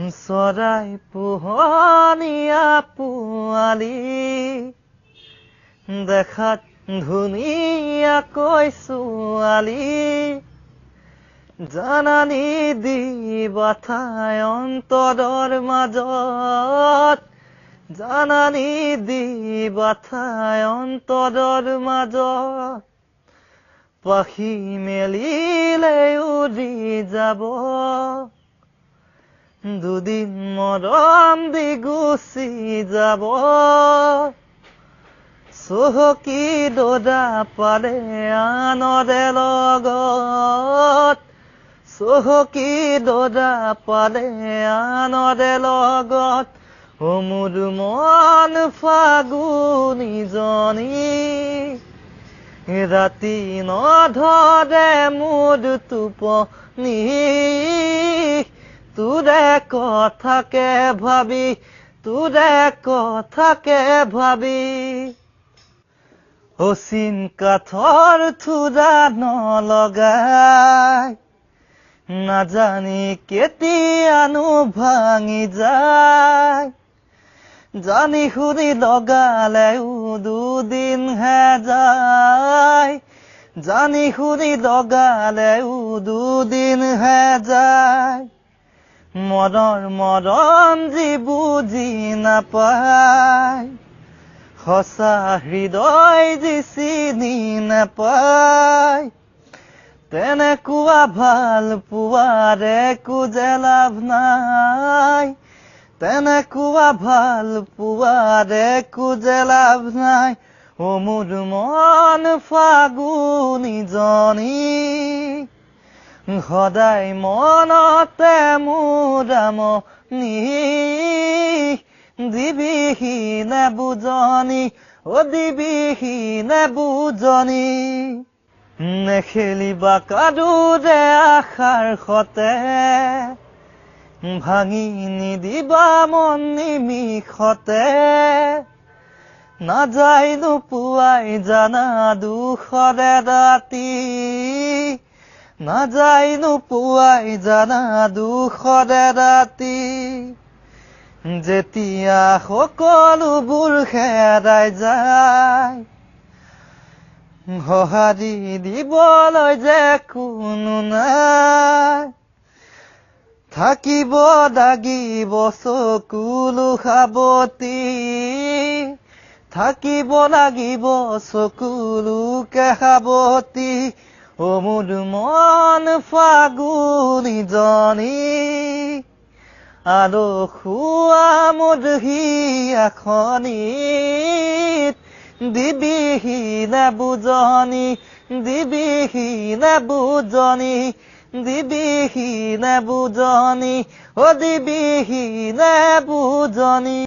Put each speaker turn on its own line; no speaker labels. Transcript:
চৰাই পোহনীয়া পোৱালি দেখাত ধুনীয়াকৈ ছোৱালী জানানী দিবা ঠাই অন্তৰৰ মাজত জানানী দিবা ঠাই অন্তৰৰ মাজত পাখি মেলিলে উৰি যাব দুদিন মৰম দি গুচি যাব চহকী দদা পালে আনৰে লগত চহকী দদা পালে আনৰে লগত মোৰ মন ফাগুনীজনী ৰাতি নধৰে মোৰ টোপনি তোৰে কথাকে ভাবি তোৰে কথাকে ভাবি অচিন কাঠৰ থোৰা নলগাই নাজানি কেতিয়ানো ভাঙি যায় জানি শুনি লগালেও দুদিনহে যায় জানি শুনি লগালেও দুদিনহে যায় মনৰ মৰম যি বুজি নাপায় সঁচা হৃদয় যি চিনি নাপায় তেনেকুৱা ভাল পোৱাৰে একো যে লাভ নাই তেনেকুৱা ভাল পোৱাৰে একো যে লাভ নাই মোৰ মন ফাগুনীজনী সদায় মনতে মোৰ আমনি দিবিহীনে বুজনি দিবিহীনে বুজনি নেখেলিবা কাদোৰে আশাৰ সতে ভাঙি নিদিবা মন নিমিষতে নাযায় নোপোৱাই জানা দুখৰে ৰাতি নাযায় নোপোৱাই জানা দুখৰে ৰাতি যেতিয়া সকলোবোৰ হেৰাই যায় সঁহাৰি দিবলৈ যে কোনো নাই থাকিব লাগিব চকুলো সাৱতি থাকিব লাগিব চকুলোকে সাৱতি মোৰ মন ফাগুনীজনী আৰু শুৱা মধুহিয়াখনিত দিবিহীনে বুজনি দিবিহীনে বুজনি দিবিহীনে বুজনি দিবিহীনে বুজনি